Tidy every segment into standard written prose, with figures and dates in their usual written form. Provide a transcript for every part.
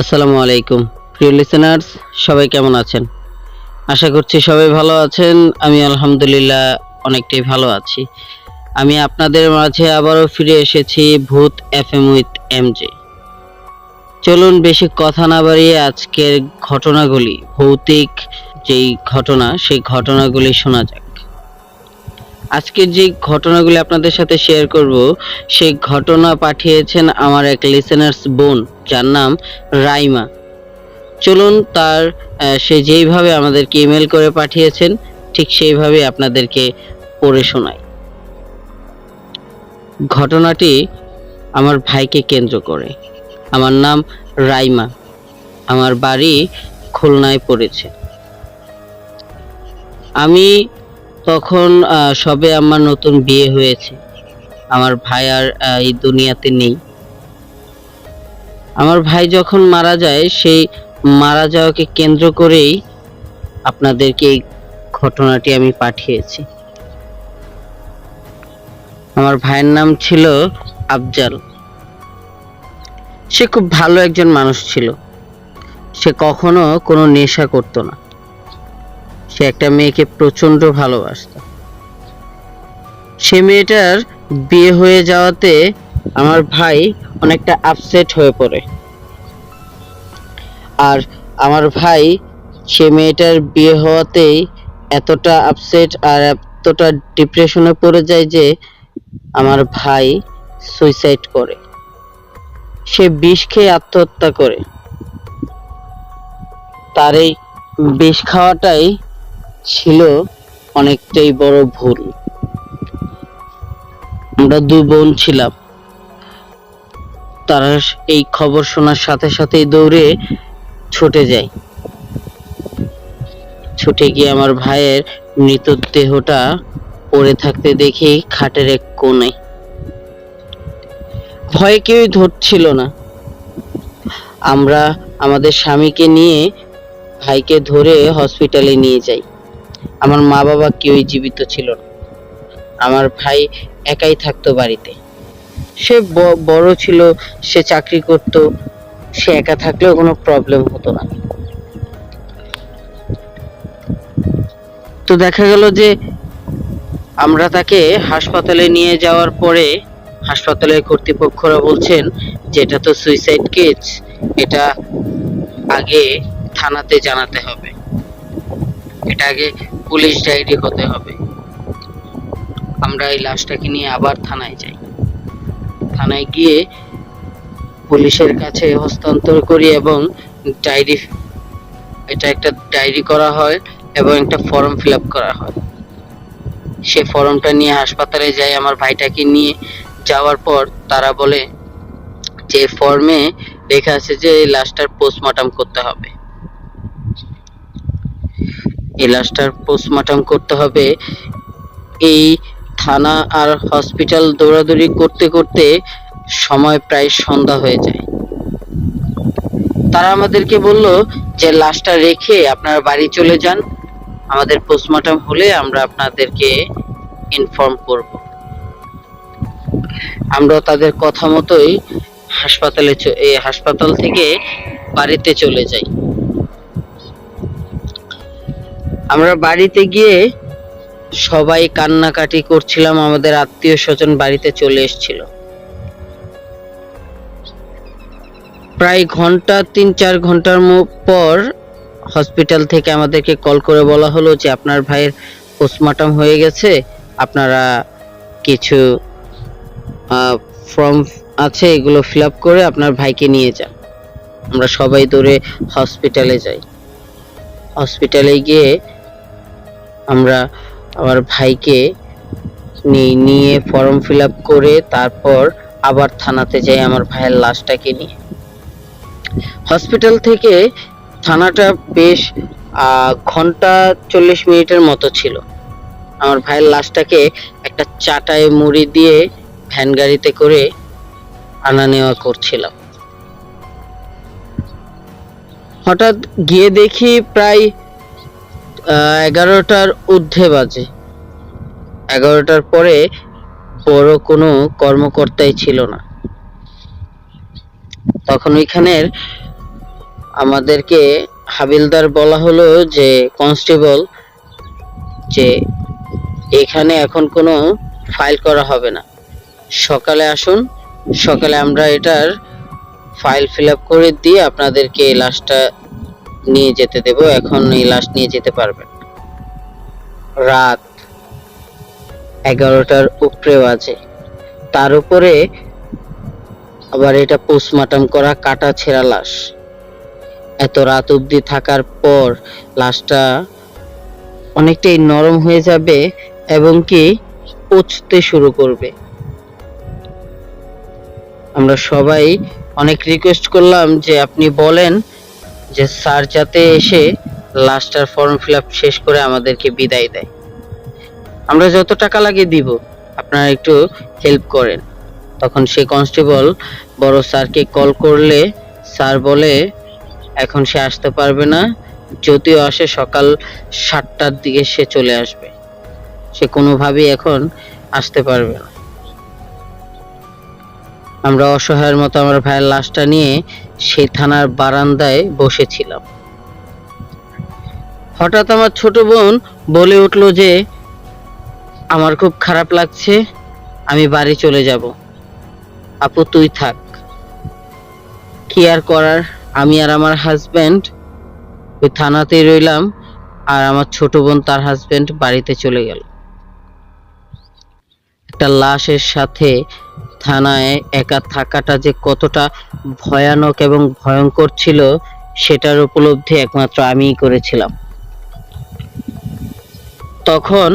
আসসালামু আলাইকুম প্রিয় লিসেনার্স, সবাই কেমন আছেন? আশা করছি সবাই ভালো আছেন। আমি আলহামদুলিল্লাহ অনেকটাই ভালো আছি। আমি আপনাদের মাঝে আবারও ফিরে এসেছি ভূত এফএম উইথ এমজে। চলুন বেশি কথা না বাড়িয়ে আজকের ঘটনাগুলি, ভৌতিক যেই ঘটনা সেই ঘটনাগুলি শোনা যাক। আজকের যে ঘটনাগুলি আপনাদের সাথে শেয়ার করব সেই ঘটনা পাঠিয়েছেন আমার এক লিসেনার্স বোন, যার নাম রাইমা। চলুন সে যেইভাবে আমাদেরকে ইমেল করে পাঠিয়েছেন ঠিক সেইভাবে আপনাদেরকে পড়ে শোনাই। ঘটনাটি আমার ভাইকে কেন্দ্র করে। আমার নাম রাইমা, আমার বাড়ি খুলনায় পড়েছে। আমি তখন সবে আমার নতুন বিয়ে হয়েছে। আমার ভাই আর এই দুনিয়াতে নেই। আমার ভাই যখন মারা যায়, সেই মারা যাওয়াকে কেন্দ্র করেই আপনাদেরকে এই ঘটনাটি আমি পাঠিয়েছি। আমার ভাইয়ের নাম ছিল আফজাল। সে খুব ভালো একজন মানুষ ছিল। সে কখনো কোনো নেশা করতো না। সে একটা মেয়েকে প্রচন্ড ভালোবাসতো। সে মেয়েটার বিয়ে হয়ে যাওয়াতে আমার ভাই অনেকটা আপসেট হয়ে পড়ে। আর আমার ভাই সে মেয়েটার বিয়ে হওয়াতেই এতটা আপসেট আর এতটা ডিপ্রেশনে পড়ে যায় যে আমার ভাই সুইসাইড করে। সে বিষ খেয়ে আত্মহত্যা করে। তার এই বিষ খাওয়াটাই ছিল অনেকটাই বড় ভুল। আমরা দুই বোন ছিলাম। তারা এই খবর শোনার সাথে সাথেই দৌড়ে ছুটে যায়। ছুটে গিয়ে আমার ভাইয়ের মৃতদেহটা পড়ে থাকতে দেখি খাটের এক কোণে। ভয়ে কেউই ধরছিল না। আমরা আমাদের স্বামীকে নিয়ে ভাইকে ধরে হসপিটালে নিয়ে যাই। আমার মা বাবা কেউই জীবিত ছিল না। আমার ভাই একাই থাকতো বাড়িতে। সে বড় ছিল, সে চাকরি করত। সে একা থাকলেও কোনো প্রবলেম হতো না। তো দেখা গেল যে আমরা তাকে হাসপাতালে নিয়ে যাওয়ার পরে হাসপাতালের কর্তৃপক্ষরা বলছেন যে এটা তো সুইসাইড কেস, এটা আগে থানাতে জানাতে হবে, এটা আগে পুলিশ ডায়েরি হতে হবে। আমরা এই লাশটাকে নিয়ে আবার থানায় যাই। থানায় গিয়ে পুলিশের কাছে হস্তান্তর করি এবং একটা ডায়েরি করা হয় এবং একটা ফর্ম ফিল আপ করা হয়। সে ফর্মটা নিয়ে হাসপাতালে যাই। আমার ভাইটাকে নিয়ে যাওয়ার পর তারা বলে যে ফর্মে লেখা আছে যে এই লাশটার পোস্টমর্টম করতে হবে। এই লাশটার পোস্টমর্টম করতে হবে। এই থানা আর হসপিটাল দৌড়াদৌড়ি করতে করতে সময় প্রায় সন্ধ্যা হয়ে যায়। তারা আমাদেরকে বলল যে লাশটা রেখে আপনারা বাড়ি চলে যান, আমাদের পোস্টমর্টম হলে আমরা আপনাদেরকে ইনফর্ম করব। আমরা তাদের কথা মতোই হাসপাতাল থেকে বাড়িতে চলে যাই। আমরা বাড়িতে গিয়ে সবাই কান্নাকাটি করছিলাম। আমাদের আত্মীয় স্বজন বাড়িতে চলে এসেছিল। প্রায় ঘন্টা ৩-৪ ঘন্টার পর হসপিটাল থেকে আমাদেরকে কল করে বলা হলো যে আপনার ভাইয়ের পোস্টমর্টম হয়ে গেছে, আপনারা কিছু ফর্ম আছে এগুলো ফিল আপ করে আপনার ভাইকে নিয়ে যান। আমরা সবাই দৌড়ে হসপিটালে যাই। হসপিটালে গিয়ে আমরা আমার ভাইকে নিয়ে ফর্ম ফিল আপ করে তারপর আবার থানাতে যাই আমার ভাইয়ের লাশটাকে নিয়ে। হসপিটাল থেকে থানাটা বেশ ঘন্টা 40 মিনিটের মতো ছিল। আমার ভাইয়ের লাশটাকে একটা চাটায় মুড়ি দিয়ে ভ্যান গাড়িতে করে আনা নেওয়া করছিলাম। হঠাৎ গিয়ে দেখি প্রায় 11টার ঊর্ধ্বে বাজে। 11টার পরে বড় কোনো কর্মকর্তাই ছিল না। তখন ওইখানের আমাদেরকে হাবিলদার বলা হলো যে কনস্টেবল, যে এখানে এখন কোনো ফাইল করা হবে না, সকালে আসুন, সকালে আমরা এটার ফাইল ফিল আপ করে দিয়ে আপনাদেরকে এই লাশটা নিয়ে যেতে দেব, এখন এই লাশ নিয়ে যেতে পারবেন। রাত 11টার উপরে বাজে, তার উপরে আবার এটা পোস্টমর্টম করা কাটা ছেঁড়া লাশ। এত রাত অবধি থাকার পর লাশটা অনেকটাই নরম হয়ে যাবে এবং কি পচতে শুরু করবে। আমরা সবাই অনেক রিকোয়েস্ট করলাম যে আপনি বলেন যে স্যার যাতে এসে লাস্টার ফর্ম ফিল আপ শেষ করে আমাদেরকে বিদায় দেয়, আমরা যত টাকা লাগে দিব, আপনারা একটু হেল্প করেন। তখন সে কনস্টেবল বড় স্যারকে কল করলে স্যার বলে এখন সে আসতে পারবে না, যদিও আসে সকাল 7টার দিকে সে চলে আসবে, সে কোনোভাবেই এখন আসতে পারবে না। আমরা অসহায়ের মতো আমার ভাইয়ের লাশটা নিয়ে সেই থানার বারান্দায় বসেছিলাম। হঠাৎ আমার ছোট বোন বলে উঠলো যে আমার খুব খারাপ লাগছে, আমি বাড়ি চলে যাব, আপু তুই থাক। কি আর করার, আমি আর আমার হাজবেন্ড ওই থানাতেই রইলাম, আর আমার ছোট বোন তার হাজবেন্ড বাড়িতে চলে গেল। একটা লাশের সাথে থানায় একা থাকাটা যে কতটা ভয়ানক এবং ভয়ঙ্কর ছিল সেটার উপলব্ধি একমাত্র আমিই করেছিলাম। তখন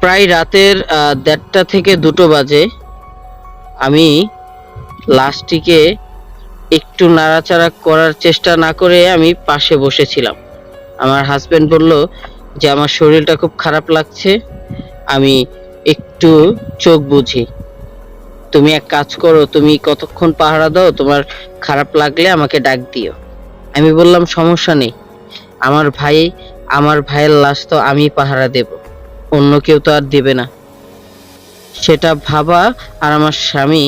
প্রায় রাতের 1:30 থেকে 2টো বাজে। আমি লাশটিকে একটু নাড়াচাড়া করার চেষ্টা না করে আমি পাশে বসেছিলাম। আমার হাজবেন্ড বলল যে আমার শরীরটা খুব খারাপ লাগছে, আমি একটু চোখ বুঝি, তুমি এক কাজ করো, তুমি কতক্ষণ পাহারা দাও, তোমার খারাপ লাগলে আমাকে ডাক দিও। আমি বললাম সমস্যা নেই, আমার ভাইয়ের লাশ তো আমি পাহারা দেব, অন্য কেউ তো আর দেবে না। সেটা ভাবা আর আমার স্বামী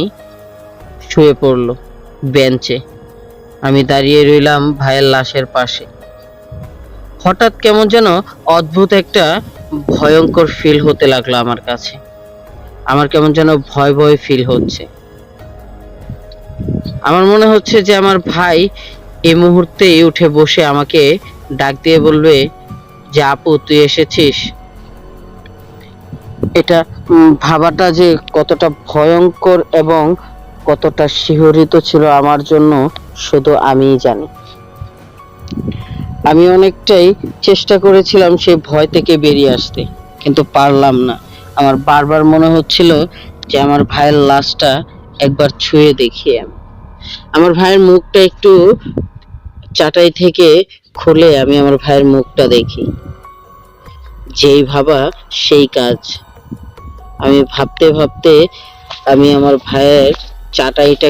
শুয়ে পড়লো বেঞ্চে, আমি দাঁড়িয়ে রইলাম ভাইয়ের লাশের পাশে। হঠাৎ কেমন যেন অদ্ভুত একটা ভয়ঙ্কর ফিল হতে লাগলো আমার কাছে, আমার কেমন যেন ভয় ভয় ফিল হচ্ছে। আমার মনে হচ্ছে যে আমার ভাই এই মুহূর্তে উঠে বসে আমাকে ডাক দিয়ে বলবে যে আপু তুই এসেছিস। এটা ভাবাটা যে কতটা ভয়ঙ্কর এবং কতটা শিহরিত ছিল আমার জন্য শুধু আমিই জানি। আমি অনেকটাই চেষ্টা করেছিলাম সেই ভয় থেকে বেরিয়ে আসতে, কিন্তু পারলাম না। আমার বারবার মনে হচ্ছিল যে আমার ভাইয়ের লাশটা একবার ছুঁয়ে দেখি। আমার ভাইয়ের মুখটা একটু চাটাই থেকে খুলে আমি আমার ভাইয়ের মুখটা দেখি, যেই ভাবা সেই কাজ। আমি ভাবতে ভাবতে আমি আমার ভাইয়ের চাটাইটা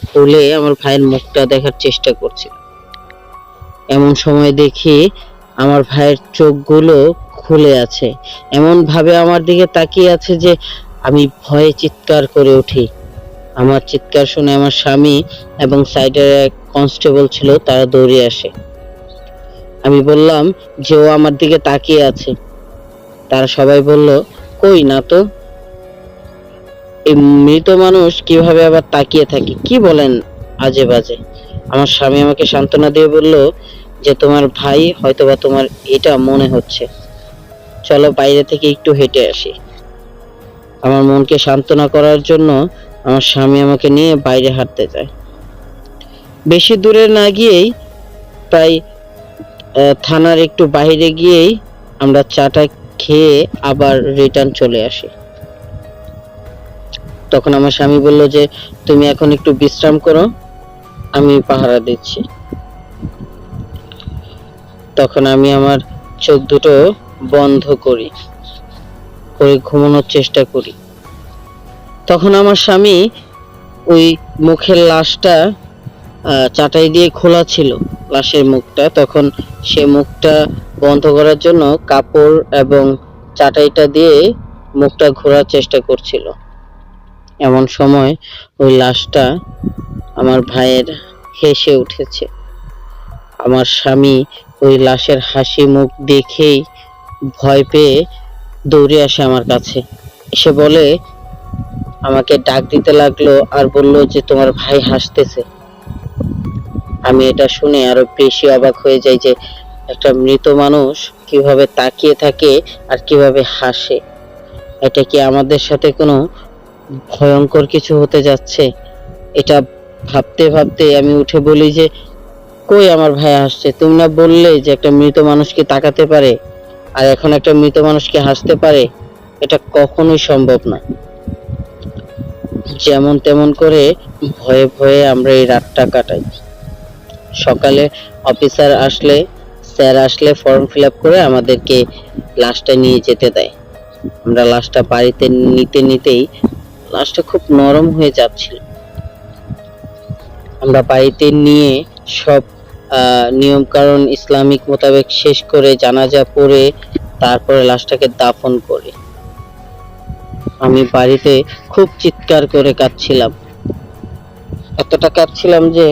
খুলে আমার ভাইয়ের মুখটা দেখার চেষ্টা করছি। এমন সময় দেখি আমার ভাইয়ের চোখগুলো খুলে আছে, এমন ভাবে আমার দিকে তাকিয়ে আছে যে আমি ভয়ে চিৎকার করে উঠি। আমার চিৎকার শুনে আমার স্বামী এবং সাইডের এক কনস্টেবল ছিল, তারা দৌড়ে আসে। আমি বললাম যে ও আমার দিকে তাকিয়ে আছে। তারা সবাই বলল কই না তো, এই মৃত মানুষ কিভাবে আবার তাকিয়ে থাকে, কি বলেন আজে বাজে। আমার স্বামী আমাকে সান্ত্বনা দিয়ে বলল যে তোমার ভাই হয়তোবা তোমার এটা মনে হচ্ছে, চলো বাইরে থেকে একটু হেঁটে আসি। আমার মনকে সান্ত্বনা করার জন্য আমার স্বামী আমাকে নিয়ে বাইরে হাঁটতে যায়। বেশি দূরে না গিয়েই প্রায় থানার একটু বাইরে গিয়েই আমরা চাটা খেয়ে আবার রিটার্ন চলে আসি। তখন আমার স্বামী বলল যে তুমি এখন একটু বিশ্রাম করো, আমি পাহারা দিচ্ছি। তখন আমি আমার চোখ দুটো বন্ধ করে ঘুমানোর চেষ্টা করি। তখন আমার স্বামী ওই মুখের লাশটা চাটাই দিয়ে খোলা ছিল, লাশের মুখটা, তখন সে মুখটা বন্ধ করার জন্য কাপড় এবং চাটাইটা দিয়ে মুখটা ঘোরার চেষ্টা করছিল। এমন সময় ওই লাশটা আমার ভাইয়ের হেসে উঠেছে। আমার স্বামী ওই লাশের হাসি মুখ দেখেই ভয় পেয়ে দৌড়ে আসে আমার কাছে, এসে বলে, আমাকে ডাক দিতে লাগলো আর বলল যে তোমার ভাই হাসতেছে। আমি এটা শুনে আরো বেশি অবাক হয়ে যাই যে একটা মৃত মানুষ কিভাবে তাকিয়ে থাকে আর কিভাবে হাসে। এটা কি আমাদের সাথে কোনো ভয়ঙ্কর কিছু হতে যাচ্ছে? এটা ভাবতে ভাবতে আমি উঠে বলি যে, কই আমার ভাই হাসছে? তুমি না বললে যে একটা মৃত মানুষ কি তাকাতে পারে, আর এখন একটা মৃত মানুষ কি হাসতে পারে? এটা কখনোই সম্ভব না। যেমন তেমন করে ভয়ে ভয়ে আমরা এই রাতটা কাটাই। সকালে অফিসার আসলে, স্যার আসলে ফর্ম ফিল আপ করে আমাদেরকে লাশটা নিয়ে যেতে দেয়। আমরা লাশটা বাড়িতে নিতে নিতেই লাশটা খুব নরম হয়ে যাচ্ছিল। আমরা বাড়িতে নিয়ে সব নিয়ম কারণ ইসলামিক মোতাবেক শেষ করে জানাজা পড়ে তারপরে লাশটাকে দাফন করি। আমি বাড়িতে খুব চিৎকার করে কাঁদছিলাম, এতটা কাঁদছিলাম যে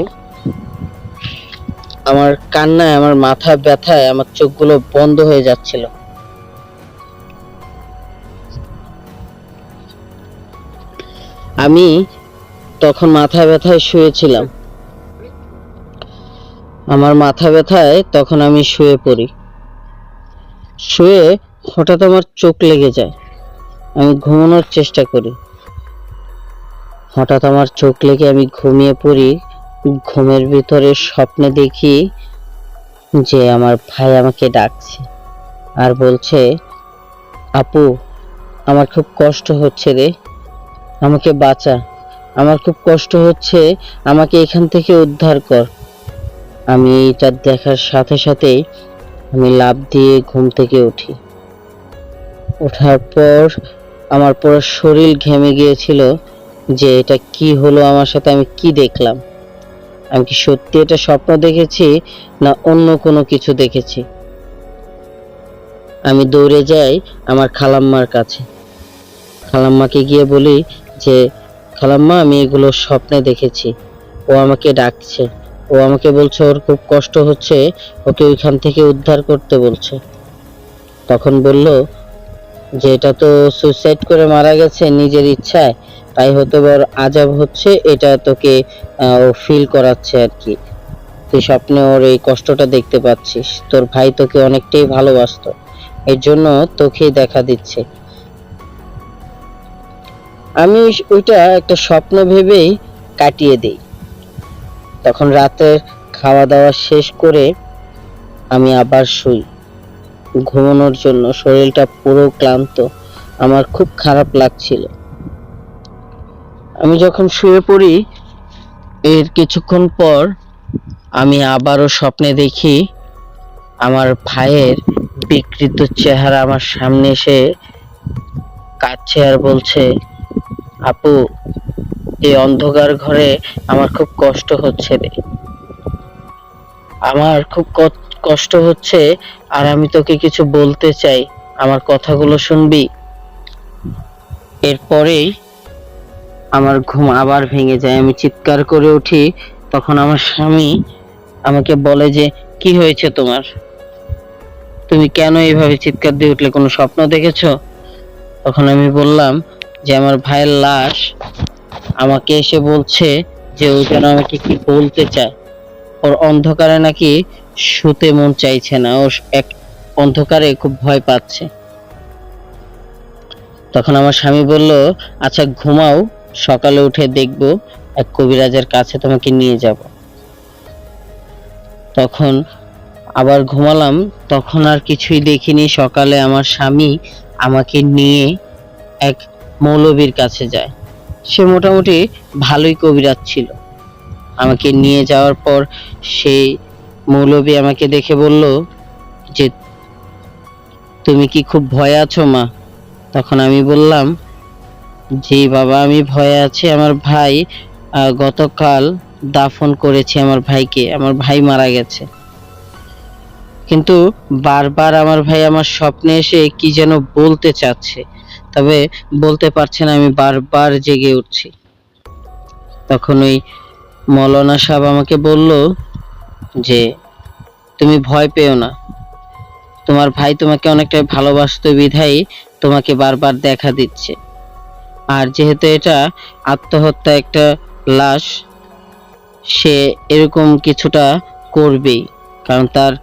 আমার কান্নায়, আমার মাথা ব্যথায় আমার চোখগুলো বন্ধ হয়ে যাচ্ছিল। আমি তখন মাথা ব্যথায় শুয়েছিলাম। আমার মাথা ব্যথায় তখন আমি শুয়ে পড়ি। শুয়ে হঠাৎ আমার চোখ লেগে যায়। আমি ঘুমানোর চেষ্টা করি। হঠাৎ আমার চোখ লেগে আমি ঘুমিয়ে পড়ি। ঘুমের ভিতরে স্বপ্নে দেখি যে আমার ভাই আমাকে ডাকছে আর বলছে, আপু আমার খুব কষ্ট হচ্ছে রে, আমাকে বাঁচা, আমার খুব কষ্ট হচ্ছে, আমাকে এখান থেকে উদ্ধার কর। আমি এটা দেখার সাথে সাথেই আমি লাফ দিয়ে ঘুম থেকে উঠি। ওঠার পর আমার পুরো শরীর ঘেমে গিয়েছিল যে এটা কি হলো আমার সাথে, আমি কি দেখলাম, আমি কি সত্যি এটা স্বপ্ন দেখেছি না অন্য কোনো কিছু দেখেছি। আমি দৌড়ে যাই আমার খালাম্মার কাছে। খালাম্মাকে গিয়ে বলি যে, খালাম্মা আমি এগুলো স্বপ্নে দেখেছি, ও আমাকে ডাকছে, ও আমাকে বলছে ওর খুব কষ্ট হচ্ছে, ওকে ওইখান থেকে উদ্ধার করতে বলছে। তখন বলল যে এটা তো সুইসাইড করে মারা গেছে নিজের ইচ্ছায়, তাই হয়তো ওর আযাব হচ্ছে, এটা তোকে ও ফিল করাচ্ছে আর কি। তুই স্বপ্নে ওর এই কষ্টটা দেখতে পাচ্ছিস, তোর ভাই তোকে অনেকটাই ভালোবাসতো, এর জন্য তোকেই দেখা দিচ্ছে। আমি ওইটা একটা স্বপ্ন ভেবেই কাটিয়ে দেই। তখন রাতে খাওয়া দাওয়া শেষ করে আমি আবার শুই ঘুমানোর জন্য। শরীরটা পুরো ক্লান্ত, আমার খুব খারাপ লাগছিল। আমি যখন শুয়ে পড়ি এর কিছুক্ষণ পর আমি আবারও স্বপ্নে দেখি আমার ভাইয়ের বিকৃত চেহারা আমার সামনে এসে কাঁদছে আর বলছে, আপু এই অন্ধকার ঘরে আমার খুব কষ্ট হচ্ছে রে, আমার খুব কষ্ট হচ্ছে, আর আমি তোকে কিছু বলতে চাই, আমার কথাগুলো শুনবি? এরপরেই আমার ঘুম আবার ভেঙে যায়, আমি চিৎকার করে উঠি। তখন আমার স্বামী আমাকে বলে যে, কি হয়েছে তোমার, তুমি কেন এইভাবে চিৎকার দিয়ে উঠলে, কোনো স্বপ্ন দেখেছো? তখন আমি বললাম যে আমার ভাইয়ের লাশ আমাকে এসে বলছে যে ও যেন আমাকে কি বলতে চায়, ওর অন্ধকারে নাকি শুতে মন চাইছে না, ও এক অন্ধকারে খুব ভয় পাচ্ছে। তখন আমার স্বামী বলল, আচ্ছা ঘুমাও, সকালে উঠে দেখবো, এক কবিরাজের কাছে তোমাকে নিয়ে যাব। তখন আবার ঘুমালাম, তখন আর কিছুই দেখিনি। সকালে আমার স্বামী আমাকে নিয়ে এক মৌলবীর কাছে যায়। সে মোটামুটি ভালোই কবিরাজ ছিল। আমাকে নিয়ে যাওয়ার পর সেই মৌলবী আমাকে দেখে বলল যে, তুমি কি খুব ভয়ে আছো মা? তখন আমি বললাম, জি বাবা আমি ভয়ে আছি, আমার ভাই গতকাল দাফন করেছি আমার ভাইকে, আমার ভাই মারা গেছে। কিন্তু বারবার আমার ভাই আমার স্বপ্নে এসে কি যেন বলতে চাচ্ছে, তবে বলতে পারছে না, আমি বারবার জেগে উঠছি। তখন ওই মৌলানা সাহেব আমাকে বলল যে তুমি ভয় পেও না, তোমার ভাই তোমাকে অনেকটা ভালোবাসতো বিধায় তোমাকে বারবার দেখা দিচ্ছে। আর যেহেতু এটা আত্মহত্যা একটা লাশ, সে এরকম কিছুটা করবেই, কারণ তার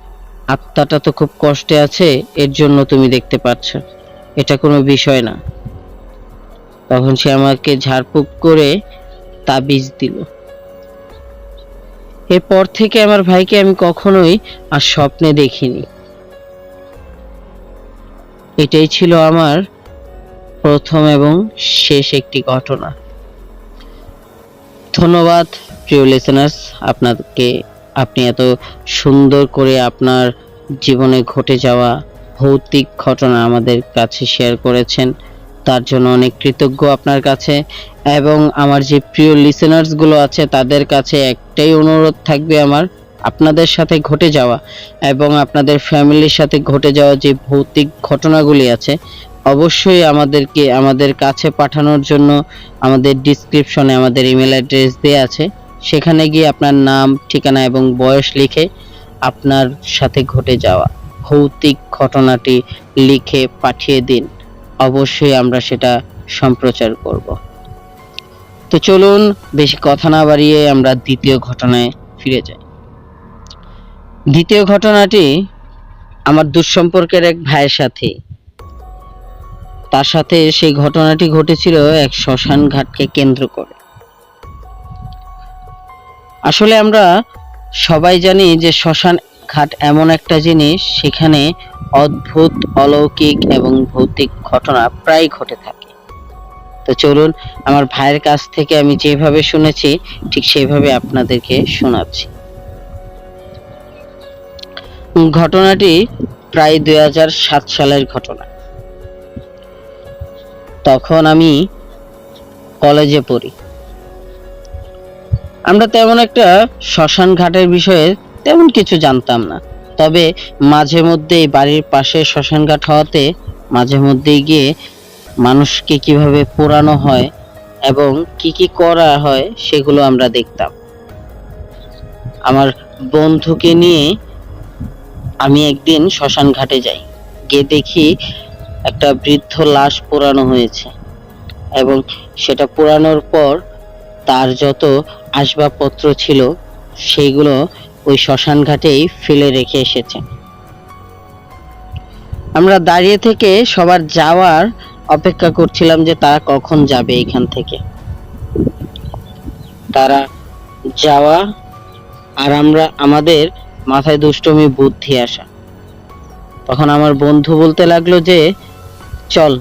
আত্মাটা তো খুব কষ্টে আছে, এর জন্য তুমি দেখতে পাচ্ছ, এটা কোনো বিষয় না। তখন সে আমাকে ঝাড়ফুঁক করে তাবিজ দিল। এরপর থেকে আমার ভাইকে আমি কখনোই আর স্বপ্নে দেখিনি। এটাই ছিল আমার প্রথম এবং শেষ একটি ঘটনা। ধন্যবাদ প্রিয় লিসেনার্স, আপনাকে, আপনি এত সুন্দর করে আপনার জীবনে ঘটে যাওয়া ভৌতিক ঘটনা আমাদের কাছে শেয়ার করেছেন, তার জন্য অনেক কৃতজ্ঞ আপনার কাছে। এবং আমার যে প্রিয় লিসেনার্স গুলো আছে তাদের কাছে একটাই অনুরোধ থাকবে আমার, আপনাদের সাথে ঘটে যাওয়া এবং আপনাদের ফ্যামিলির সাথে ঘটে যাওয়া যে ভৌতিক ঘটনাগুলি আছে অবশ্যই আমাদেরকে আমাদের কাছে পাঠানোর জন্য আমাদের ডিসক্রিপশনে আমাদের ইমেল অ্যাড্রেস দেওয়া আছে, সেখানে গিয়ে আপনার নাম, ঠিকানা এবং বয়স লিখে আপনার সাথে ঘটে যাওয়া ভৌতিক ঘটনাটি লিখে পাঠিয়ে দিন। অবশ্যই আমরা সেটা সম্প্রচার করব। তো চলুন বেশি কথা না বাড়িয়ে আমরা দ্বিতীয় ঘটনায় ফিরে যাই। দ্বিতীয় ঘটনাটি আমার দুঃসম্পর্কের এক ভাইয়ের সাথে। তার সাথে সেই ঘটনাটি ঘটেছিল এক শ্মশান ঘাটকে কেন্দ্র করে। আসলে আমরা সবাই জানি যে শ্মশান ঘাট এমন একটা জিনিস, সেখানে অদ্ভুত, অলৌকিক এবং ভৌতিক ঘটনা প্রায় ঘটে থাকে। তো চলুন আমার ভাইয়ের কাছ থেকে আমি যেভাবে শুনেছি ঠিক সেইভাবে আপনাদেরকে শোনাচ্ছি। ঘটনাটি প্রায় 2007 সালের ঘটনা। তখন আমি কলেজে পড়ি। আমরা তেমন একটা শ্মশান ঘাটের বিষয়ে তেমন কিছু জানতাম না, তবে মাঝে মধ্যেই বাড়ির পাশে শ্মশান ঘাট হওয়াতে মাঝে মধ্যেই গিয়ে মানুষকে কিভাবে পোড়ানো হয় এবং কি কি করা হয় সেগুলো আমরা দেখতাম। আমার বন্ধুকে নিয়ে আমি একদিন শ্মশান ঘাটে যাই, গিয়ে দেখি একটা বৃদ্ধ লাশ পোড়ানো হয়েছে এবং সেটা পোড়ানোর পর তার যত আসবাবপত্র ছিল সেইগুলো ওই শ্মশান ঘাটেই ফেলে রেখে এসেছে। আমরা দাঁড়িয়ে থেকে সবার যাওয়ার অপেক্ষা করছিলাম যে তারা কখন যাবে এখান থেকে। তারা যাওয়া আর আমরা আমাদের মাথায় দুষ্টমি বুদ্ধি আসা। তখন আমার বন্ধু বলতে লাগলো যে চল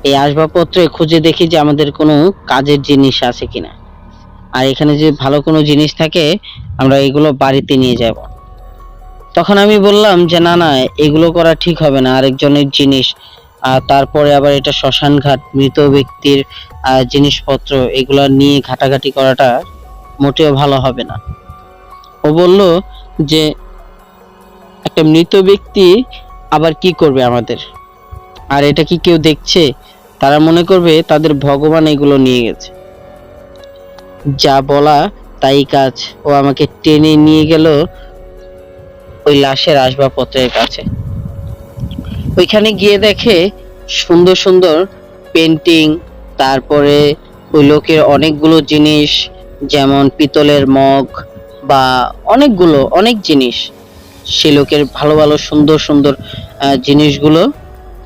এই আসবাবপত্রে খুঁজে দেখি যে আমাদের কোনো কাজের জিনিস আছে কিনা, আর এখানে যে ভালো কোনো জিনিস থাকে আমরা এগুলো বাড়িতে নিয়ে যাব। তখন আমি বললাম যে না না, এগুলো করা ঠিক হবে না, আরেকজনের জিনিস, আর তারপরে আবার এটা শ্মশান ঘাট, মৃত ব্যক্তির জিনিসপত্র, এগুলো নিয়ে ঘাটাঘাটি করাটা মোটেও ভালো হবে না। ও বলল যে একটা মৃত ব্যক্তি আবার কি করবে আমাদের, আর এটা কি কেউ দেখছে? তারা মনে করবে তাদের ভগবান এগুলো নিয়ে গেছে। যা বলা তাই কাজ, ও আমাকে টেনে নিয়ে গেল ওই লাশের আসবাবপত্রের কাছে। ওইখানে গিয়ে দেখে সুন্দর সুন্দর পেন্টিং, তারপরে ওই লোকের অনেকগুলো জিনিস, যেমন পিতলের মগ বা অনেক জিনিস, সে লোকের ভালো ভালো সুন্দর সুন্দর জিনিসগুলো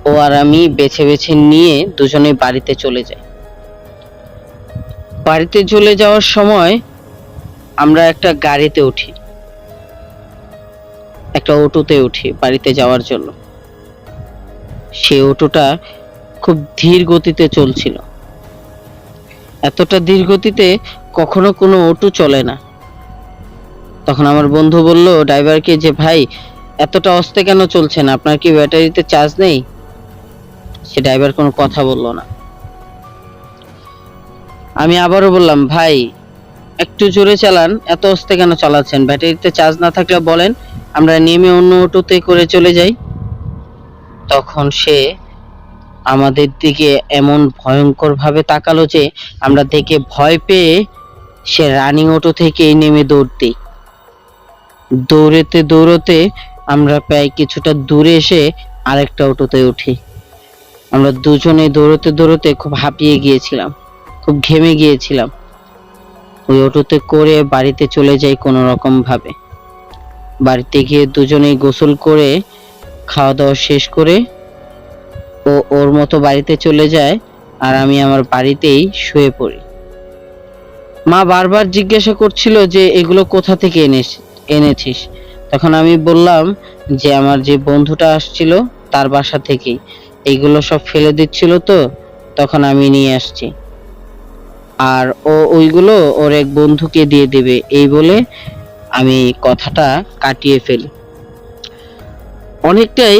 ও আর আমি বেছে বেছে নিয়ে দুজনে বাড়িতে চলে যাই। বাড়িতে চলে যাওয়ার সময় আমরা একটা গাড়িতে উঠি, একটা অটোতে উঠি বাড়িতে যাওয়ার জন্য। সেই অটোটা খুব ধীর গতিতে চলছিল। এতটা ধীর গতিতে কখনো কোনো অটো চলে না। তখন আমার বন্ধু বলল ড্রাইভারকে যে ভাই এতটা আস্তে কেন চলছেন, আপনার কি ব্যাটারিতে চার্জ নেই? সে ড্রাইভার কোনো কথা বলল না। আমি আবারও বললাম ভাই একটু জোরে চালান, এত আস্তে কেন চালাচ্ছেন, ব্যাটারিতে চার্জ না থাকলে বলেন, আমরা নেমে অন্য অটোতে করে চলে যাই। তখন সে আমাদের দিকে এমন ভয়ঙ্কর ভাবে তাকালো যে আমরা দেখে ভয় পেয়ে সে রানিং অটো থেকেই নেমে দৌড় দেই। দৌড়াতে দৌড়াতে আমরা প্রায় কিছুটা দূরে এসে আরেকটা অটোতে উঠি। আমরা দুজনে দৌড়াতে দৌড়াতে খুব হাঁপিয়ে গিয়েছিলাম, খুব ঘেমে গিয়েছিলাম। ওই অটোতে করে বাড়িতে চলে যাই কোনো রকম ভাবে। বাড়িতে গিয়ে দুজনেই গোসল করে খাওয়া দাওয়া শেষ করে ও ওর মতো বাড়িতে চলে যায়, আর আমি আমার বাড়িতেই শুয়ে পড়ি। মা বারবার জিজ্ঞাসা করছিল যে এগুলো কোথা থেকে এনেছিস। তখন আমি বললাম যে আমার যে বন্ধুটা আসছিল তার বাসা থেকেই, এইগুলো সব ফেলে দিচ্ছিল তো তখন আমি নিয়ে আসছি, আর ও ওইগুলো ওর এক বন্ধুকে দিয়ে দেবে, এই বলে আমি কথাটা কাটিয়ে ফেলি। অনেকটাই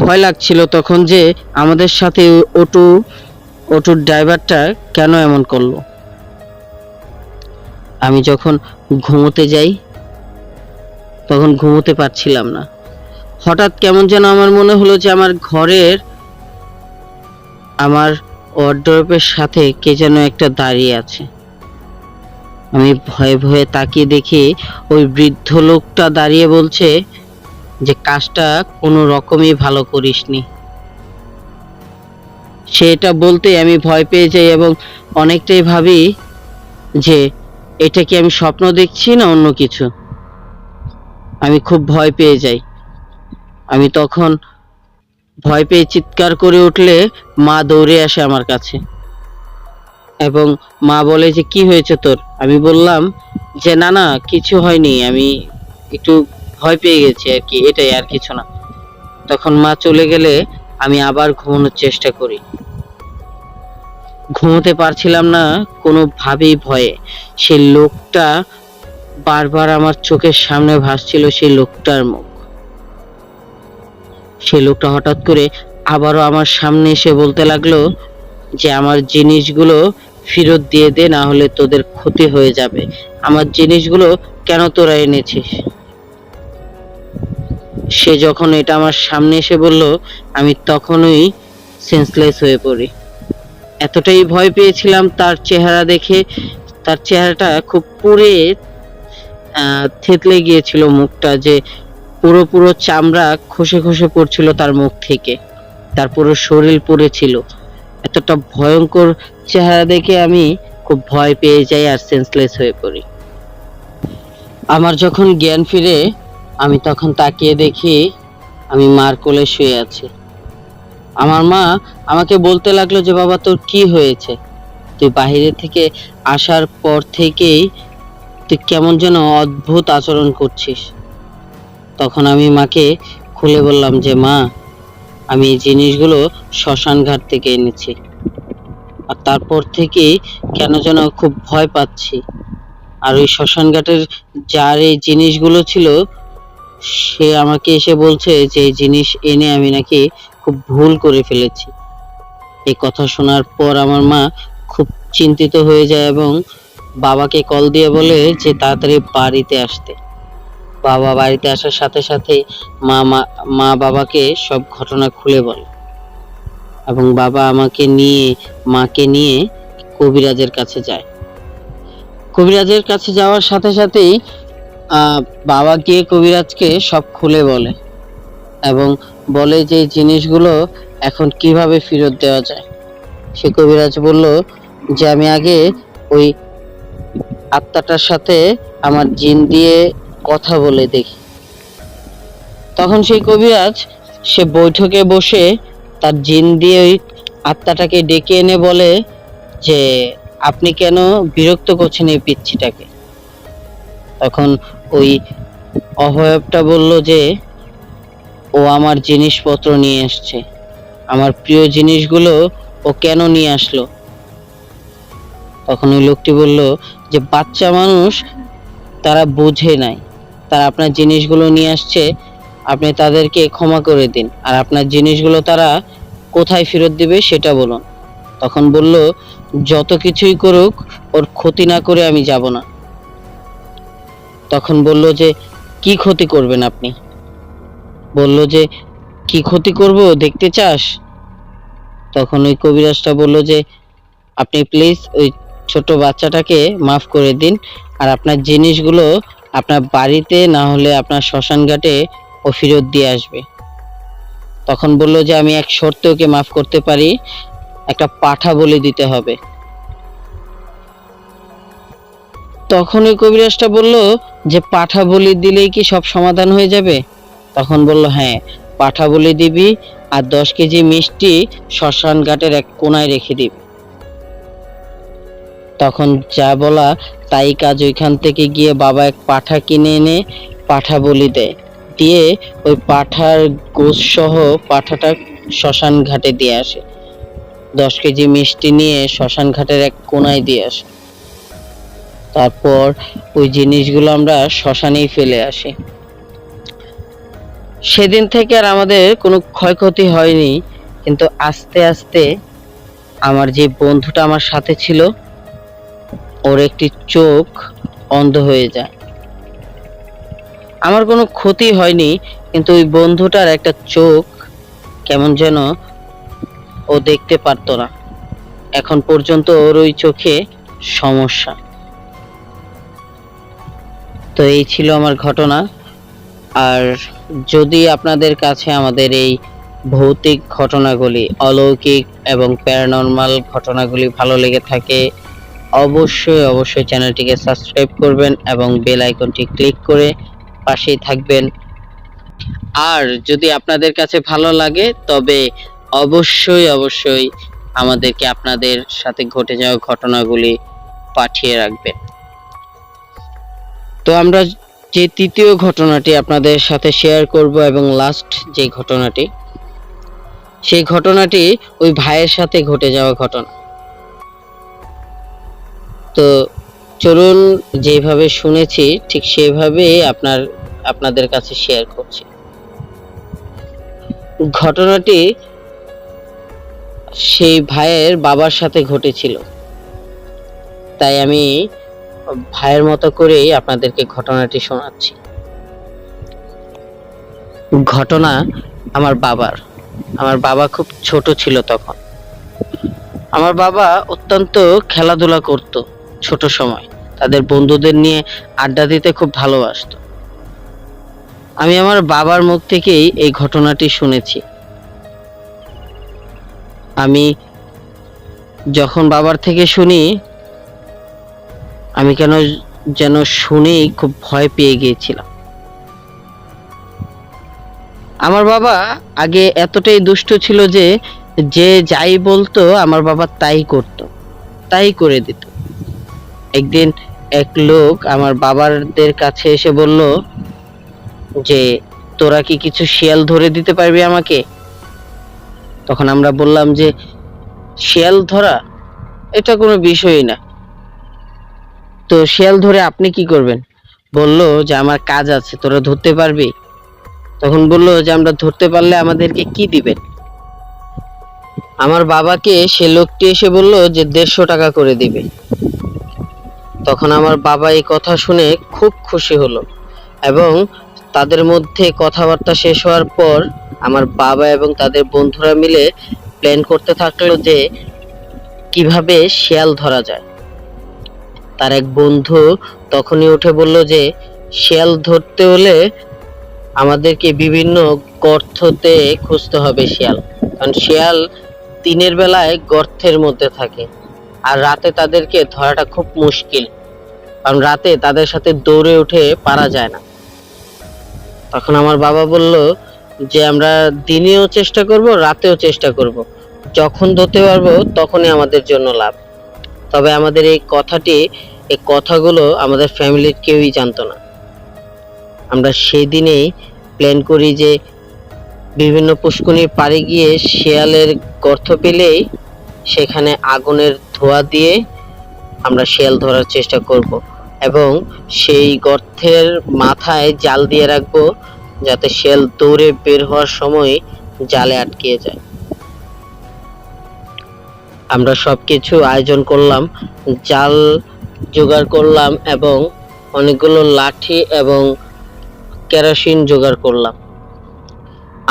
ভয় লাগছিল তখন যে আমাদের সাথে অটোর ড্রাইভারটা কেন এমন করলো। আমি যখন ঘুমোতে যাই তখন ঘুমোতে পারছিলাম না। হঠাৎ কেমন যেন আমার মনে হলো যে আমার ওয়ারড্রোবের সাথে কে যেন একটা দাঁড়িয়ে আছে। আমি ভয়ে ভয়ে তাকিয়ে দেখি ওই বৃদ্ধ লোকটা দাঁড়িয়ে বলছে যে কাজটা কোনো রকমই ভালো করিসনি। সেটা বলতে আমি ভয় পেয়ে যাই এবং অনেকটাই ভাবি যে এটা কি আমি স্বপ্ন দেখছি না অন্য কিছু। আমি খুব ভয় পেয়ে যাই। আমি তখন ভয় পেয়ে চিৎকার করে উঠলে মা দৌড়ে আসে আমার কাছে এবং মা বলে যে কি হয়েছে তোর। আমি বললাম যে না না কিছু হয়নি, আমি একটু ভয় পেয়ে গেছি আর কি, এটাই, আর কিছু না। তখন মা চলে গেলে আমি আবার ঘুমানোর চেষ্টা করি। ঘুমোতে পারছিলাম না কোনোভাবেই ভয়ে। সেই লোকটা বারবার আমার চোখের সামনে ভাসছিল, সেই লোকটার মুখ। সেই লোকটা হঠাৎ করে আবারও আমার সামনে এসে বলতে লাগলো যে আমার জিনিসগুলো ফেরত দিয়ে দে, না হলে তোদের ক্ষতি হয়ে যাবে। আমার জিনিসগুলো কেন তোরা এনেছিস? সে যখন এটা আমার সামনে এসে বলল আমি তখনই সেন্সলেস হয়ে পড়ি। এতটাই ভয় পেয়েছিলাম তার চেহারা দেখে। তার চেহারাটা খুব পুড়ে থেতলে গিয়েছিল মুখটা, যে পুরো পুরো চামড়া খসে খসে পড়ছিল তার মুখ থেকে, তার পুরো শরীর পুড়েছিল। এতটা ভয়ঙ্কর চেহারা দেখে আমি খুব ভয় পেয়ে যাই আর সেন্সলেস হয়ে পড়ি। আমার যখন জ্ঞান ফিরে আমি তখন তাকিয়ে দেখি আমি মার কোলে শুয়ে আছি। আমার মা আমাকে বলতে লাগলো যে বাবা তোর কি হয়েছে, তুই বাহিরে থেকে আসার পর থেকেই তুই কেমন যেন অদ্ভুত আচরণ করছিস। তখন আমি মাকে খুলে বললাম যে মা আমি এই জিনিসগুলো শ্মশান ঘাট থেকে এনেছি, আর তারপর থেকে কেন যেন খুব ভয় পাচ্ছি। আর ওই শ্মশান ঘাটের যার এই জিনিসগুলো ছিল সে আমাকে এসে বলছে যে এই জিনিস এনে আমি নাকি খুব ভুল করে ফেলেছি। এই কথা শোনার পর আমার মা খুব চিন্তিত হয়ে যায় এবং বাবাকে কল দিয়ে বলে যে তাড়াতাড়ি বাড়িতে আসতে। বাবা বাড়িতে আসার সাথে সাথে মা মা বাবাকে সব ঘটনা খুলে বলে এবং বাবা মাকে নিয়ে কবিরাজের কাছে যায়। কবিরাজের কাছে যাওয়ার সাথে সাথেই বাবা গিয়ে কবিরাজকে সব খুলে বলে এবং বলে যে জিনিসগুলো এখন কিভাবে ফেরত দেওয়া যায়। সে কবিরাজ বলল যে আমি আগে ওই আত্মাটার সাথে আমার জিন দিয়ে কথা বলে দেখি। তখন সেই কবিরাজ সে বৈঠকে বসে তার জিন দিয়ে ওই আত্মাটাকে ডেকে এনে বলে যে আপনি কেন বিরক্ত করছেন এই পিচ্ছিটাকে। তখন ওই অবয়বটা বলল যে ও আমার জিনিসপত্র নিয়ে এসছে, আমার প্রিয় জিনিসগুলো ও কেন নিয়ে আসলো। তখন ওই লোকটি বলল যে বাচ্চা মানুষ তারা বোঝে নাই, তারা আপনার জিনিসগুলো নিয়ে আসছে, আপনি তাদেরকে ক্ষমা করে দিন, আর আপনার জিনিসগুলো তারা কোথায় ফেরত দিবে সেটা বলুন। তখন বলল যত কিছুই করুক ওর ক্ষতি না করে আমি যাব না। তখন বলল যে কি ক্ষতি করবেন আপনি? বলল যে কি ক্ষতি করব দেখতে চাস? তখন ওই কবিরাজটা বলল যে আপনি প্লিজ ওই ছোট বাচ্চাটাকে মাফ করে দিন, আর আপনার জিনিসগুলো আপনার বাড়িতে না হলে আপনার শ্মশান ঘাটে ও ফেরত দিয়ে আসবে। তখন বলল যে আমি এক শর্তে ওকে মাফ করতে পারি, একটা পাঠা বলি দিতে হবে। তখন ওই কবিরাজটা বলল যে পাঠা বলি দিলেই কি সব সমাধান হয়ে যাবে? তখন বলল হ্যাঁ, পাঠা বলি দিবি আর 10 কেজি মিষ্টি শ্মশান ঘাটের এক কোনায় রেখে দিবি। তখন যা বলা তাই কাজ। ওইখান থেকে গিয়ে বাবা এক পাঠা কিনে এনে পাঠা বলি দেয়, দিয়ে ওই পাঠার গোশ সহ পাঠাটা শ্মশান ঘাটে দিয়ে আসে। 10 কেজি মিষ্টি নিয়ে শ্মশান ঘাটের এক কোনায় দিয়ে আসে। তারপর ওই জিনিসগুলো আমরা শ্মশানেই ফেলে আসি। সেদিন থেকে আর আমাদের কোনো ক্ষয়ক্ষতি হয়নি, কিন্তু আস্তে আস্তে আমার যে বন্ধুটা আমার সাথে ছিল ওর একটি চোখ অন্ধ হয়ে যায়। আমার কোনো ক্ষতি হয়নি, কিন্তু ওই বন্ধুটার একটা চোখ কেমন যেন ও দেখতে পারতো না। এখন পর্যন্ত ওর ওই চোখে সমস্যা। তো এই ছিল আমার ঘটনা। আর যদি আপনাদের কাছে আমাদের এই ভৌতিক ঘটনাগুলি, অলৌকিক এবং প্যারানরমাল ঘটনাগুলি ভালো লেগে থাকে, অবশ্যই অবশ্যই চ্যানেলটিকে সাবস্ক্রাইব করবেন এবং বেল আইকনটি ক্লিক করে পাশেই থাকবেন। আর যদি আপনাদের কাছে ভালো লাগে তবে অবশ্যই অবশ্যই আমাদেরকে আপনাদের সাথে ঘটে যাওয়া ঘটনাগুলি পাঠিয়ে রাখবেন। তো আমরা যে তৃতীয় ঘটনাটি আপনাদের সাথে শেয়ার করব এবং লাস্ট যে ঘটনাটি, সেই ঘটনাটি ওই ভাইয়ের সাথে ঘটে যাওয়া ঘটনা। তো চলুন, যেভাবে শুনেছি ঠিক সেভাবে আপনাদের কাছে শেয়ার করছি। ঘটনাটি সেই ভাইয়ের বাবার সাথে ঘটেছিল, তাই আমি ভাইয়ের মতো করেই আপনাদেরকে ঘটনাটি শোনাচ্ছি। ঘটনা আমার বাবার। আমার বাবা খুব ছোট ছিল তখন। আমার বাবা অত্যন্ত খেলাধুলা করত ছোট সময়, তাদের বন্ধুদের নিয়ে আড্ডা দিতে খুব ভালোবাসতো। আমি আমার বাবার মুখ থেকেই এই ঘটনাটি শুনেছি। আমি যখন বাবার থেকে শুনি, আমি কেন যেন শুনেই খুব ভয় পেয়ে গিয়েছিলাম। আমার বাবা আগে এতটাই দুষ্ট ছিল যে যে যাই বলতো আমার বাবা তাই করত, তাই করে দিত। একদিন এক লোক আমার বাবাদের কাছে এসে বলল যে তোরা কি কিছু শিয়াল ধরে দিতে পারবি আমাকে? তখন আমরা বললাম যে শিয়াল ধরা এটা কোনো বিষয়ই না, তো শিয়াল ধরে আপনি কি করবেন? বলল যে আমার কাজ আছে, তোরা ধরতে পারবি? তখন বললো যে আমরা ধরতে পারলে আমাদেরকে কি দিবেন? আমার বাবাকে সে লোকটি এসে বলল যে 150 টাকা করে দিবে। তখন আমার বাবা এই কথা শুনে খুব খুশি হলো এবং তাদের মধ্যে কথাবার্তা শেষ হওয়ার পর আমার বাবা এবং তাদের বন্ধুরা মিলে প্ল্যান করতে থাকলো যে কিভাবে শিয়াল ধরা যায়। তার এক বন্ধু তখনই উঠে বলল যে শিয়াল ধরতে হলে আমাদেরকে বিভিন্ন গর্ততে খুঁজতে হবে শিয়াল, কারণ শিয়াল দিনের বেলায় গর্তের মধ্যে থাকে আর রাতে তাদেরকে ধরাটা খুব মুশকিল, কারণ রাতে তাদের সাথে দৌড়ে উঠে পারা যায় না। তখন আমার বাবা বলল যে আমরা দিনেও চেষ্টা করব, রাতেও চেষ্টা করব, যখন ধরতে পারবো তখনই আমাদের জন্য লাভ। তবে আমাদের এই কথাগুলো আমাদের ফ্যামিলির কেউই জানতো না। আমরা সেই দিনেই প্ল্যান করি যে বিভিন্ন পুষ্করিণীর পাড়ে গিয়ে শিয়ালের গর্ত পেলেই সেখানে আগুনের ধোঁয়া দিয়ে আমরা শিয়াল ধরার চেষ্টা করব এবং সেই গর্তের মাথায় জাল দিয়ে রাখবো যাতে শিয়াল দৌড়ে বের হওয়ার সময় জালে আটকে যায়। আমরা সবকিছু আয়োজন করলাম, জাল জোগাড় করলাম এবং অনেকগুলো লাঠি এবং কেরোসিন জোগাড় করলাম,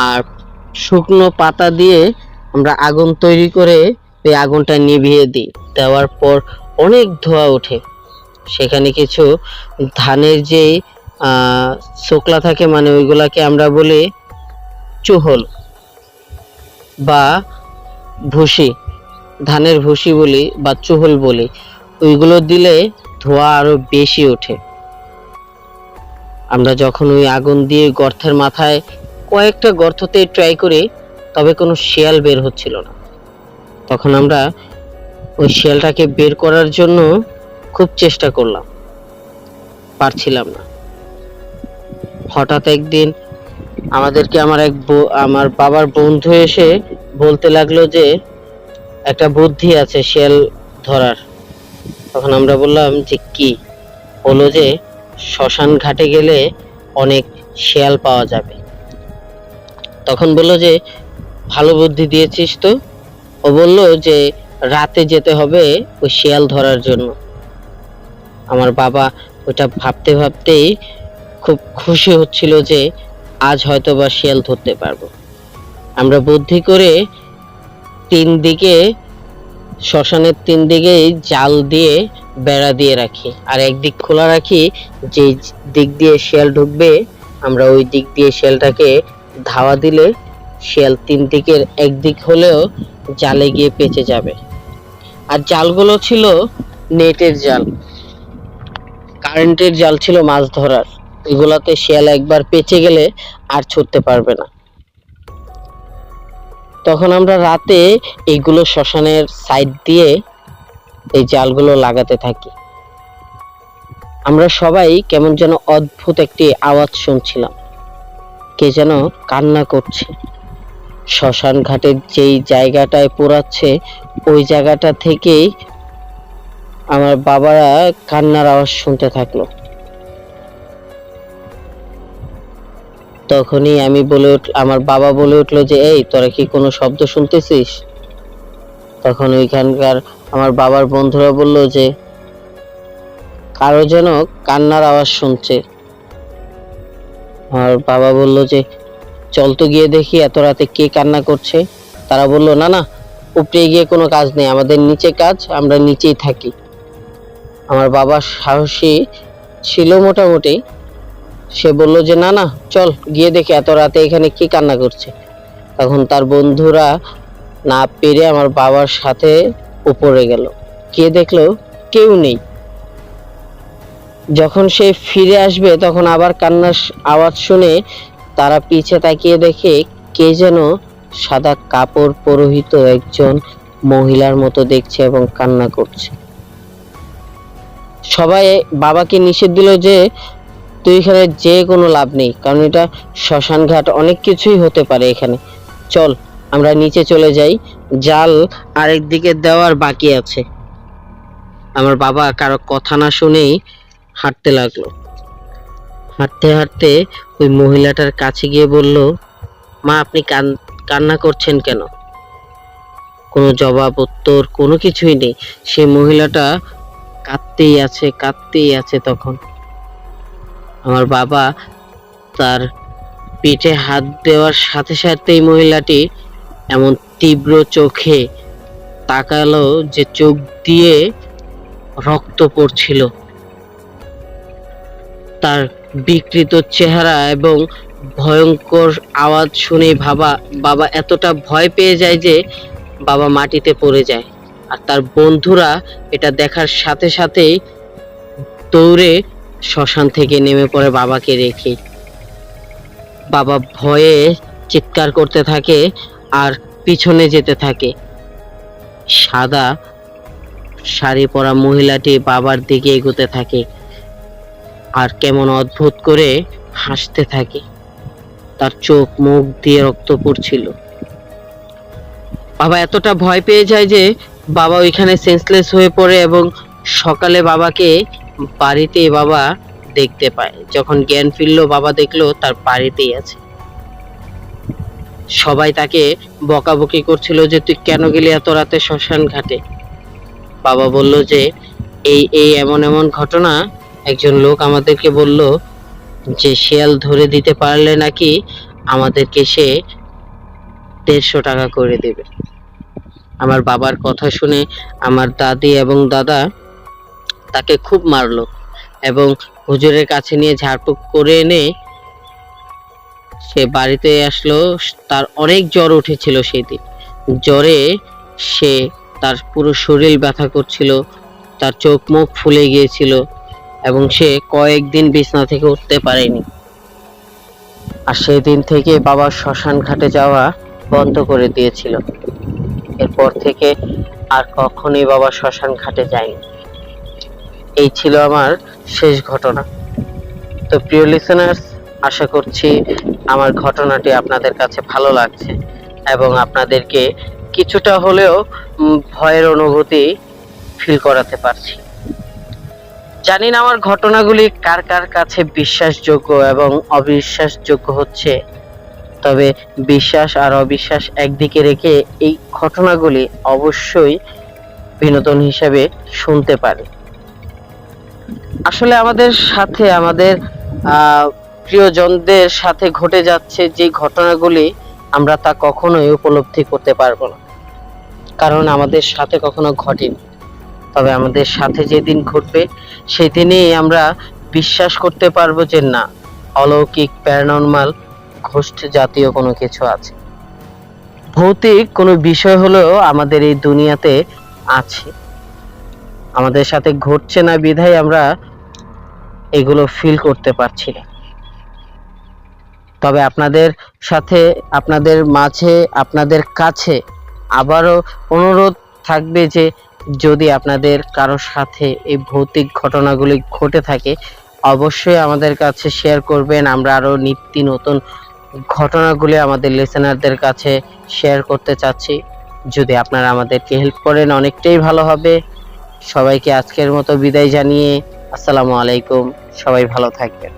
আর শুকনো পাতা দিয়ে আমরা আগুন তৈরি করে এই আগুনটা নিভিয়ে দিই। দেওয়ার পর অনেক ধোঁয়া ওঠে। সেখানে কিছু ধানের যে শোকলা থাকে, মানে ওইগুলাকে আমরা বলি চুহল বা ভুসি, ধানের ভুসি বলি বা চুহল বলি। ওইগুলো দিলে ধোঁয়া আরো বেশি ওঠে। আমরা যখন ওই আগুন দিয়ে গর্তের মাথায় কয়েকটা গর্ততে ট্রাই করি, তবে কোনো শিয়াল বের হচ্ছিল না। তখন আমরা ওই শিয়ালটাকে বের করার জন্য খুব চেষ্টা করলাম, পারছিলাম না। হঠাৎ একদিন আমাদেরকে আমার বাবার বন্ধু এসে বলতে লাগলো যে একটা বুদ্ধি আছে শিয়াল ধরার। তখন আমরা বললাম যে কি? বললো যে শ্মশান ঘাটে গেলে অনেক শিয়াল পাওয়া যাবে। তখন বললো যে ভালো বুদ্ধি দিয়েছিস তো। ও বললো যে রাতে যেতে হবে ওই শিয়াল ধরার জন্য। আমার বাবা ওটা ভাবতে ভাবতেই খুব খুশি হচ্ছিল যে আজ হয়তো বা শিয়াল ধরতে পারবো। আমরা বুদ্ধি করে শ্মশানের 3 দিকেই জাল দিয়ে বেড়া দিয়ে রাখি, আর একদিক খোলা রাখি। যে দিক দিয়ে শিয়াল ঢুকবে আমরা ওই দিক দিয়ে শিয়ালটাকে ধাওয়া দিলে শিয়াল 3 দিকের একদিক হলেও জালে গিয়ে পেঁচে যাবে। আর জালগুলো ছিল নেটের জাল, কারেন্টের জাল ছিল মাছ ধরার। এগুলাতে শিয়াল একবার পেঁচে গেলে আর ছুটতে পারবে না। তখন আমরা রাতে এইগুলো শ্মশানের সাইড দিয়ে এই জালগুলো লাগাতে থাকি। আমরা সবাই কেমন যেন অদ্ভুত একটি আওয়াজ শুনছিলাম, কে যেন কান্না করছে। শ্মশান ঘাটের যেই জায়গাটায় পোড়াচ্ছে ওই জায়গাটা থেকেই আমার বাবারা কান্নার আওয়াজ শুনতে থাকলো। তখনই আমার বাবা বলে উঠলো যে এই তোরা কি কোনো শব্দ শুনতেছিস? তখন ওইখানকার আমার বাবার বন্ধুরা বলল যে কারো যেন কান্নার আওয়াজ শুনছে। আর বাবা বলল যে চল তো গিয়ে দেখি এত রাতে কে কান্না করছে। তারা বলল না না, উপরে গিয়ে কোনো কাজ নেই, আমাদের নিচে কাজ, আমরা নিচেই থাকি। আমার বাবা সাহসী ছিল মোটামুটি, সে বলল যে না না চল গিয়ে দেখি এত রাতে এখানে কি কান্না করছে। তখন তার বন্ধুরা না পেরে আমার বাবার সাথে উপরে গেল, গিয়ে দেখলো কেউ নেই। যখন সে ফিরে আসবে তখন আবার কান্নার আওয়াজ শুনে তারা পিছে তাকিয়ে দেখে কে যেন সাদা কাপড় পরিহিত একজন মহিলার মতো দেখছে এবং কান্না করছে। সবাই বাবাকে নিষেধ দিল যে তুই এখানে যে কোনো লাভ নেই, কারণ এটা শ্মশান ঘাট, অনেক কিছুই হতে পারে এখানে। চল আমরা নিচে চলে যাই, জাল আরেক দিকে দেওয়ার বাকি আছে। আমার বাবা কারো কথা না শুনেই হাঁটতে লাগলো। হাঁটতে হাঁটতে ওই মহিলাটার কাছে গিয়ে বলল, মা আপনি কান্না করছেন কেন? কোনো জবাব উত্তর কোনো কিছুই নেই। সেই মহিলাটা কাঁদতেই আছে। তখন আমার বাবা তার পিঠে হাত দেওয়ার সাথে সাথেই মহিলাটি এমন তীব্র চোখে তাকালো যে চোখ দিয়ে রক্ত পড়ছিল। তার বিকৃত চেহারা এবং ভয়ঙ্কর আওয়াজ শুনে বাবা এতটা ভয় পেয়ে যায় যে বাবা মাটিতে পড়ে যায়। আর তার বন্ধুরা এটা দেখার সাথে সাথেই দৌড়ে শ্মশান থেকে নেমে পড়ে বাবাকে রেখে। বাবা ভয়ে চিৎকার করতে থাকে আর পিছনে যেতে থাকে। সাদা শাড়ি পরা মহিলাটি বাবার দিকে এগোতে থাকে আর কেমন অদ্ভুত করে হাসতে থাকে। তার চোখ মুখ দিয়ে রক্ত পড়ছিল। বাবা এতটা ভয় পেয়ে যায় যে বাবা ওইখানে সেন্সলেস হয়ে পড়ে এবং সকালে বাবাকে বাড়িতেই বাবা দেখতে পায়। যখন জ্ঞান ফিরলো বাবা দেখলো তার বাড়িতেই আছে। সবাই তাকে বকাবকি করছিল যে তুই কেন গেলি এত রাতে শ্মশান ঘাটে। বাবা বলল যে এই এমন ঘটনা, একজন লোক আমাদেরকে বলল যে শিয়াল ধরে দিতে পারলে নাকি আমাদেরকে সে 150 টাকা করে দেবে। আমার বাবার কথা শুনে আমার দাদি এবং দাদা তাকে খুব মারলো এবং হুজুরের কাছে নিয়ে ঝাড়ফুঁক করে এনে সে বাড়িতে আসলো। তার অনেক জ্বর উঠেছিল সেই দিন। জ্বরে সে তার পুরো শরীর ব্যথা করছিল, তার চোখ মুখ ফুলে গিয়েছিল এবং সে কয়েকদিন বিছানা থেকে উঠতে পারেনি। আর সেই দিন থেকে বাবা শ্মশান ঘাটে যাওয়া বন্ধ করে দিয়েছিল। এরপর থেকে আর কখনোই বাবা শ্মশান ঘাটে যায়নি। এই ছিল আমার শেষ ঘটনা। তো প্রিয় লিসেনার্স, আশা করছি আমার ঘটনাটি আপনাদের কাছে ভালো লাগছে এবং আপনাদেরকে কিছুটা হলেও ভয়ের অনুভূতি ফিল করাতে পারছি। জানি না আমার ঘটনাগুলি কার কার কাছে বিশ্বাসযোগ্য এবং অবিশ্বাসযোগ্য হচ্ছে, তবে বিশ্বাস আর অবিশ্বাস একদিকে রেখে এই ঘটনাগুলি অবশ্যই বিনোদন হিসেবে শুনতে পারে। আসলে আমাদের সাথে, আমাদের প্রিয়জনদের সাথে ঘটে যাচ্ছে যে ঘটনাগুলি, আমরা তা কখনোই উপলব্ধি করতে পারবো না, কারণ আমাদের সাথে কখনো ঘটেনি। তবে আমাদের সাথে যেদিন ঘটবে সেদিনই আমরা বিশ্বাস করতে পারবো যে না, অলৌকিক, প্যারানরমাল, ঘোস্ট জাতীয় কোনো কিছু আছে, ভৌতিক কোনো বিষয় হলেও আমাদের এই দুনিয়াতে আছে। আমাদের সাথে ঘটছে না বিধায় আমরা এগুলো ফিল করতে পারছি না। তবে আপনাদের সাথে, আপনাদের মাঝে, আপনাদের কাছে আবারও অনুরোধ থাকবে যে যদি আপনাদের কারোর সাথে এই ভৌতিক ঘটনাগুলি ঘটে থাকে, অবশ্যই আমাদের কাছে শেয়ার করবেন। আমরা আরো নিত্য নতুন ঘটনাগুলি আমাদের লিসেনারদের কাছে শেয়ার করতে চাচ্ছি। যদি আপনারা আমাদেরকে হেল্প করেন অনেকটাই ভালো হবে। সবাইকে আজকের মতো বিদায় জানিয়ে আসসালামু আলাইকুম। সবাই ভালো থাকবেন।